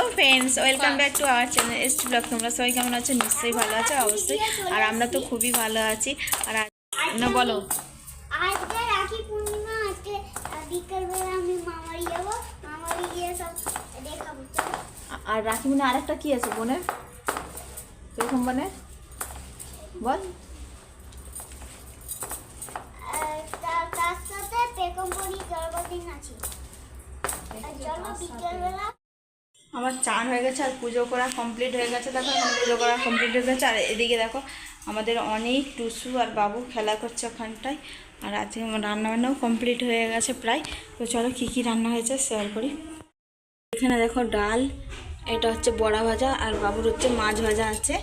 Hello friends, welcome back to our channel ST blog. তোমরা সবাই কেমন আছো? নিশ্চয়ই ভালো আছো অবশ্যই। আর আমরা তো খুবই ভালো আছি। আর না বলো, আজকে রাখি পূর্ণিমা, আজকে বিকেলবেলা আমি মামারি যাবো, মামারি গিয়ে সব দেখাবো। আর রাখি মানে আরেকটা কি আছে বোনের? কিরকম মানে বল? তার সাথে পেকম্বরি জন্মদিন আছে। চলো বিকেলবেলা। আমার চান হয়ে গেছে আর পুজো করা কমপ্লিট হয়ে গেছে। দেখো এখন পুজো করা কমপ্লিট হয়ে গেছে। আর এদিকে দেখো আমাদের অনেক টুসু আর বাবু খেলা করছে ওখানটায়। আর আজকে আমার রান্নাবান্নাও কমপ্লিট হয়ে গেছে প্রায়। তো চলো কী কী রান্না হয়েছে শেয়ার করি। এখানে দেখো ডাল, এটা হচ্ছে বড়া ভাজা, আর বাবুর হচ্ছে মাছ ভাজা আছে।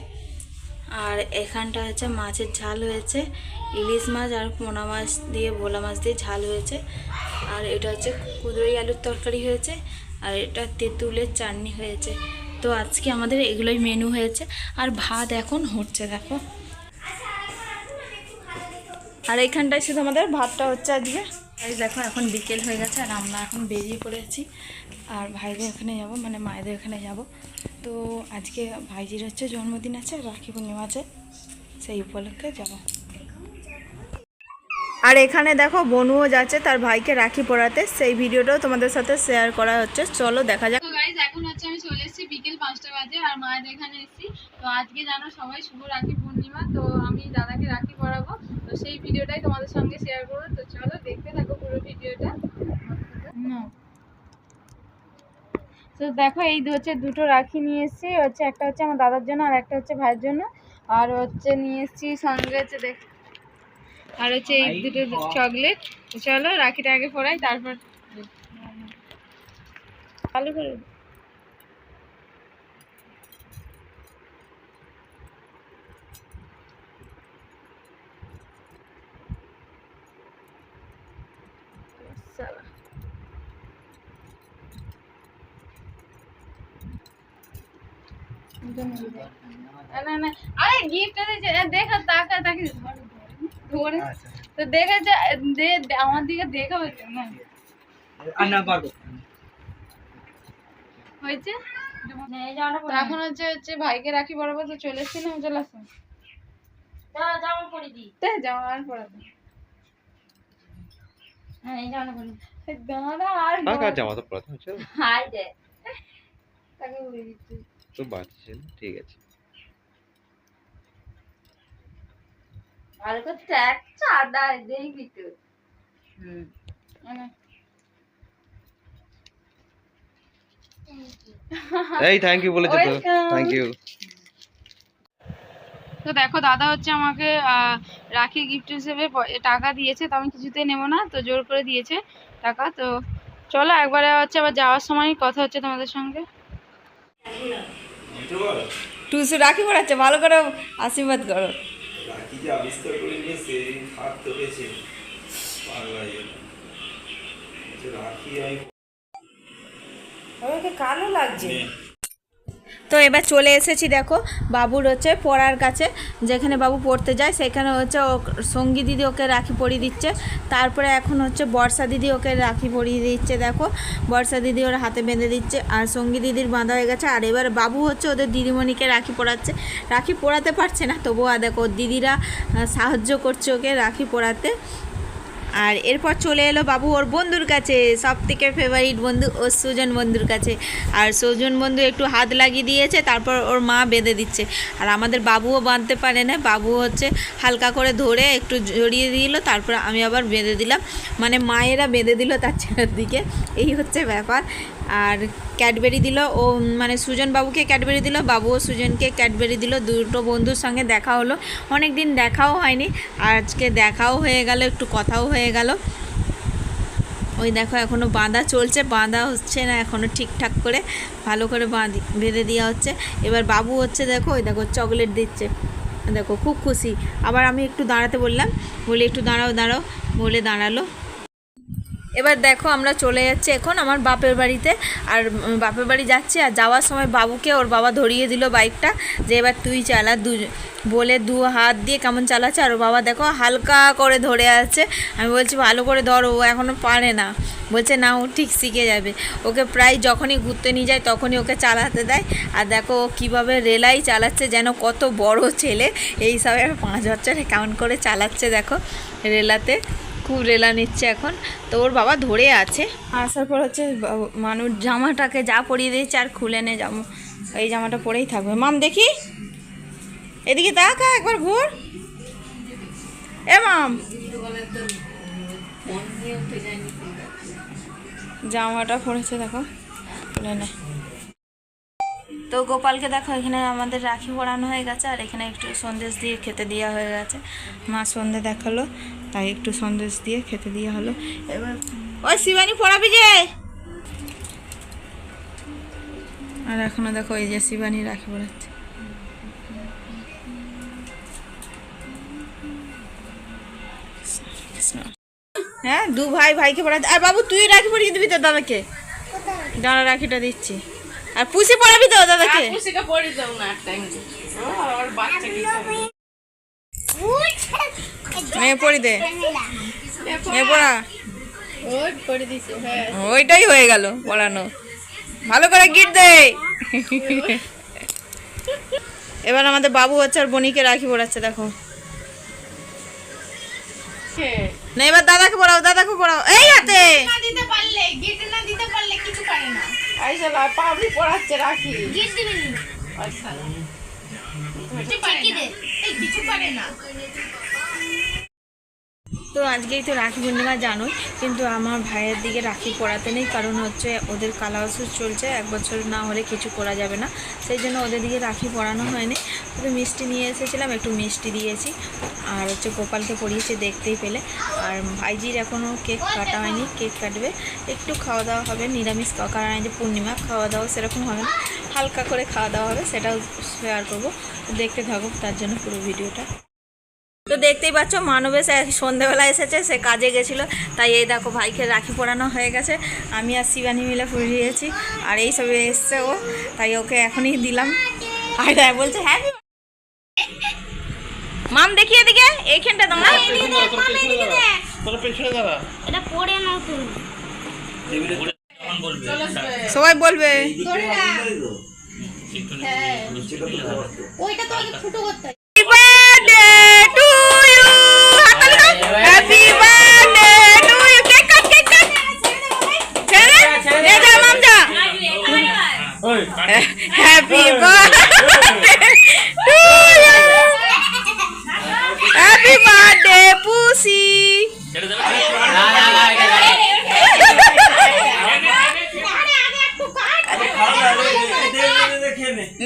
আর এখানটা হচ্ছে মাছের ঝাল হয়েছে, ইলিশ মাছ আর পোনা মাছ দিয়ে ভোলা মাছ দিয়ে ঝাল হয়েছে। আর এটা হচ্ছে কুদরই আলুর তরকারি হয়েছে। আর এটা তেঁতুলের চাটনি হয়েছে। তো আজকে আমাদের এগুলোই মেনু হয়েছে। আর ভাত এখন হচ্ছে দেখো। আর এইখানটায় শুধু আমাদের ভাতটা হচ্ছে আজকে। এই দেখো এখন বিকেল হয়ে গেছে আর আমরা এখন বেরিয়ে পড়েছি। আর ভাইদের ওখানে যাব, মানে মায়েদের ওখানে যাব। তো আজকে ভাইজির হচ্ছে জন্মদিন আছে, রাখি পূর্ণিমা আছে, সেই উপলক্ষে যাব। আর এখানে দেখো বনুও যাচ্ছে তার ভাইকে রাখি পরাতে, সেই ভিডিওটাও তোমাদের সাথে শেয়ার করা হচ্ছে। চলো দেখা যাক। তো গাইস এখন হচ্ছে আমি চলে এসেছি বিকেল 5টা বাজে আর মায়ের এখানে এসেছি। তো আজকে জানো সবাই শুভ রাখি পূর্ণিমা, তো আমি দাদাকে রাখি পরাবো, তো সেই ভিডিওটাই তোমাদের সঙ্গে শেয়ার করবো। তো চলো দেখতে থাকো পুরো ভিডিওটা। তো দেখো এই হচ্ছে দুটো রাখি নিয়ে এসেছি, হচ্ছে একটা হচ্ছে আমার দাদার জন্য আর একটা হচ্ছে ভাইয়ের জন্য। আর হচ্ছে নিয়ে এসেছি সঙ্গে হচ্ছে দেখ, আর হচ্ছে এই দুটো চকলেট। চলো রাখিটা আগে পরাই, তারপর চালু করে না না, আরে গিফট দেখা তাকা তাকে ধরে তো দেখে যে আমার দিকে দেখাবে তো না হয়েছে। এখন হচ্ছে হচ্ছে ভাইকে রাখি পরাবো, তো চলে এসছি না, চলে আসো জামা পরে দিই, জামা আর পরাতে হ্যাঁ এই জামা পরে দাঁড়া আর জামা তো পরাতে হচ্ছে হাই দে তাকে বলে দিচ্ছি তো বাচ্চা ঠিক আছে। ভালো করে ট্যাগ চাঁদা দেখবি তো। এই থ্যাংক ইউ বলেছে তো, থ্যাংক ইউ। তো দেখো দাদা হচ্ছে আমাকে রাখি গিফট হিসেবে টাকা দিয়েছে, তো আমি কিছুতেই নেবো না, তো জোর করে দিয়েছে টাকা। তো চলো একবারে হচ্ছে আবার যাওয়ার সময় কথা হচ্ছে তোমাদের সঙ্গে। টুসু রাখি পরাচ্ছে, ভালো করে আশীর্বাদ করো। রাখি যে আবিষ্কার করে নিয়ে সে হাত ধরেছে রাখি কালো লাগছে। তো এবার চলে এসেছি দেখো বাবুর হচ্ছে পড়ার কাছে, যেখানে বাবু পড়তে যায় সেখানে হচ্ছে সঙ্গী দিদি ওকে রাখি পরিয়ে দিচ্ছে। তারপরে এখন হচ্ছে বর্ষা দিদি ওকে রাখি পরিয়ে দিচ্ছে। দেখো বর্ষা দিদি ওর হাতে বেঁধে দিচ্ছে আর সঙ্গী দিদির বাঁধা হয়ে গেছে। আর এবার বাবু হচ্ছে ওদের দিদিমণিকে রাখি পরাচ্ছে। রাখি পরাতে পারছে না, তবুও দেখো দিদিরা সাহায্য করছে ওকে রাখি পরাতে। আর এরপর চলে এলো বাবু ওর বন্ধুর কাছে, সব থেকে ফেভারিট বন্ধু ওর সুজন বন্ধুর কাছে। আর সুজন বন্ধু একটু হাত লাগিয়ে দিয়েছে, তারপর ওর মা বেঁধে দিচ্ছে। আর আমাদের বাবুও বাঁধতে পারে না, বাবু হচ্ছে হালকা করে ধরে একটু জড়িয়ে দিল, তারপর আমি আবার বেঁধে দিলাম, মানে মায়েরা বেঁধে দিল তার ছেলের দিকে, এই হচ্ছে ব্যাপার। আর ক্যাডবেরি দিল ও, মানে সুজন বাবুকে ক্যাডবেরি দিল, বাবুও সুজনকে ক্যাডবেরি দিল। দুটো বন্ধুর সঙ্গে দেখা হলো, অনেক দিন দেখাও হয়নি, আর আজকে দেখাও হয়ে গেল, একটু কথাও হয়ে গেল। ওই দেখো এখনও বাঁধা চলছে, বাঁধা হচ্ছে না এখনও ঠিকঠাক করে, ভালো করে বেঁধে দেওয়া হচ্ছে। এবার বাবু হচ্ছে দেখো ওই দেখো চকলেট দিচ্ছে, দেখো খুব খুশি। আবার আমি একটু দাঁড়াতে বললাম, বলে একটু দাঁড়াও দাঁড়াও বলে দাঁড়ালো। এবার দেখো আমরা চলে যাচ্ছি এখন আমার বাপের বাড়িতে। আর বাপের বাড়ি যাচ্ছি, আর যাওয়ার সময় বাবুকে ওর বাবা ধরিয়ে দিল বাইকটা, যে এবার তুই চালা, বলে 2 হাত দিয়ে কেমন চালাচ্ছে। আর ওর বাবা দেখো হালকা করে ধরে আছে। আমি বলছি ভালো করে ধরো, ও এখনও পারে না। বলছে না, ও ঠিক শিখে যাবে। ওকে প্রায় যখনই ঘুরতে নিয়ে যায় তখনই ওকে চালাতে দেয়। আর দেখো ও কীভাবে রেলাই চালাচ্ছে, যেন কত বড় ছেলে। এই সবে 5 বছরে কেমন করে চালাচ্ছে দেখো রেলাতে, খুব রেলা নিচ্ছে এখন। তো ওর বাবা ধরে আছে। আসার পর হচ্ছে মানুষ জামাটাকে যা পরিয়ে দিয়েছে আর খুলে নে জামা, এই জামাটা পরেই থাকবে। মাম দেখি, এদিকে তাকা, একবার ঘুর। এ মাম, জামাটা পরেছে দেখো, খুলে নে। তো গোপালকে দেখো এখানে আমাদের রাখি পরানো হয়ে গেছে, আর এখানে একটু সন্দেশ দিয়ে খেতে দেওয়া হয়ে গেছে। মা সন্ধে দেখালো, তাই একটু সন্দেশ দিয়ে খেতে দেওয়া হলো। এবার ওই শিবানী পড়াবি যে। আর এখনো দেখো এই যে শিবানী রাখি পরাচ্ছে। হ্যাঁ, 2 ভাই ভাইকে পড়াতে। আর বাবু তুই রাখি পরিয়ে দিবি তো দাদাকে? দাঁড়া, রাখিটা দিচ্ছি। আর পুষি পড়াবি তো দাদাকে? মেয়ে পড়ি দে, মেয়ে পড়া। ওইটাই হয়ে গেল পড়ানো। ভালো করে গিট দে। এবার আমাদের বাবু হচ্ছে আর বনিকে রাখি পড়াচ্ছে দেখো। না এবার দাদাকে পড়াও, দাদাকে পড়াও। এই হাতে দিতে পারলে গিট না দিতে পারলে কিছু পারে না। আইসালা পাবলি পড়াচ্ছে রাখি, গিফট দিবি না। আচ্ছা কিছু পারে না। তো আজকেই তো রাখি পূর্ণিমা জানোই, কিন্তু আমার ভাইয়ের দিকে রাখি পরাতে নেই, কারণ হচ্ছে ওদের কালাওয়াসুর চলছে, 1 বছর না হলে কিছু করা যাবে না। সেই জন্য ওদের দিকে রাখি পরানো হয়নি। তো মিষ্টি নিয়ে এসেছিলাম, একটু মিষ্টি দিয়েছি। আর হচ্ছে গোপালকে পরিয়েছি, দেখতেই পেলে। আর ভাইজির এখনও কেক কাটা হয়নি, কেক কাটবে, একটু খাওয়া দাওয়া হবে, নিরামিষ, কারণ এই যে পূর্ণিমা, খাওয়া দাওয়া সেরকম হবে না, হালকা করে খাওয়া দাওয়া হবে, সেটাও শেয়ার করবো। দেখতে থাকুক, তার জন্য পুরো ভিডিওটা। তো দেখতেই পাচ্ছ মানবেশ সন্ধেবেলা এসেছে, সে কাজে গেছিলো, তাই এই দেখো ভাইকে রাখি পরানো হয়ে গেছে। আমি আর শিবানী মিলে পরিয়েছি, আর এই সবে এসছে ও, তাই ওকে এখনই দিলাম। আর বলছে হ্যাঁ মাম দেখি এদিকে, এইখানটা দাঁড়া। এটা পড়ে নাও তুমি। সবাই বলবে ওইটা তো আগে ফুটো করতে। Happy birthday to you. Happy birthday, Pussy.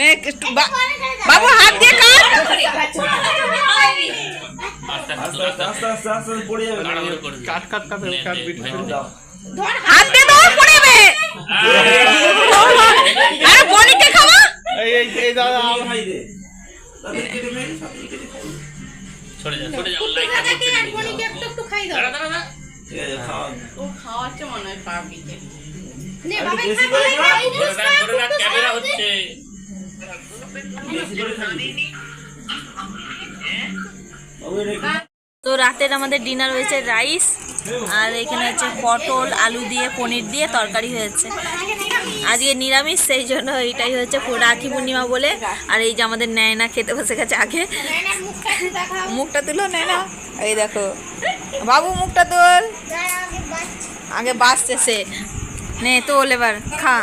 Next, বাবু হাত দিয়ে কাট। হাত দিয়ে দাও, পড়ে যাবে। আরে বনিকে খাওয়া। এই দাদা একটু খাই দাও। ও খাওয়াচ্ছে মনে হয় পাবলিকে। নে বাবা ক্যামেরা হচ্ছে। তো রাতের আমাদের ডিনার হয়েছে রাইস, আর এখানে হচ্ছে পটল আলু দিয়ে পনির দিয়ে তরকারি হয়েছে। আজকে নিরামিষ, সেই জন্য এইটাই হচ্ছে রাখি পূর্ণিমা বলে। আর এই যে আমাদের নেয়না খেতে বসে গেছে আগে। মুখটা তুলো নেয়না, এই দেখো বাবু মুখটা তোল, আগে বাসছে সে। নে তোল, এবার খা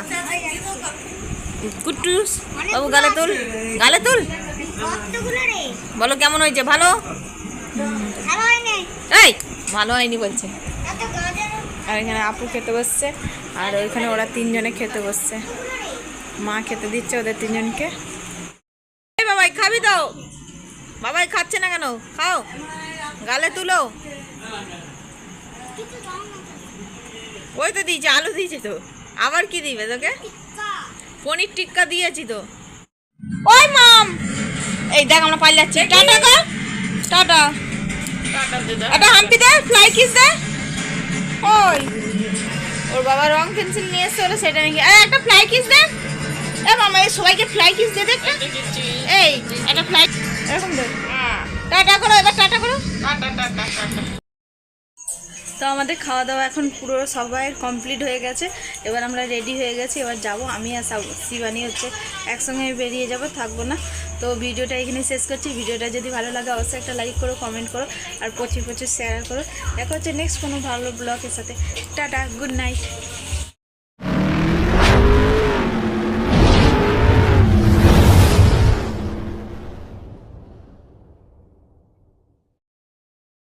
কুটুস। বাবু গালে তুল, গালে তুল। বলো কেমন হয়েছে? ভালো? এই ভালো হয়নি বলছে। আর এখানে আপু খেতে বসছে, আর ওইখানে ওরা 3 জনে খেতে বসছে, মা খেতে দিচ্ছে ওদের 3 জনকে। এই বাবাই খাবি তো? বাবাই খাচ্ছে না কেন? খাও, গালে তুলো। ওই তো দিয়েছে, আলু দিয়েছে তো, আবার কি দিবে তোকে? পনির টিক্কা দিয়েছি তো। ওই মাম, এই দেখ আমরা পালিয়ে যাচ্ছি। টাটা কর, টাটা। একটা হাম্পি দে, ফ্লাই কিস দে। ওই ওর বাবা রং পেন্সিল নিয়ে এসছে, ওরা সেটা নাকি একটা ফ্লাই কিস দে। এ মামা এই সবাইকে ফ্লাই কিস দে একটা। এই একটা ফ্লাই এরকম দে। টাটা করো, এবার টাটা করো। তো আমাদের খাওয়া দাওয়া এখন পুরো সবাই কমপ্লিট হয়ে গেছে। এবার আমরা রেডি হয়ে গেছি, এবার যাব আমি আর শিবানী হচ্ছে একসঙ্গে বেরিয়ে যাব, থাকবো না। তো ভিডিওটা এখানে শেষ করছি। ভিডিওটা যদি ভালো লাগে অবশ্যই একটা লাইক করো, কমেন্ট করো আর প্রচুর শেয়ার করো। দেখা হচ্ছে নেক্সট কোনো ভালো ব্লগের সাথে। Tata, good night.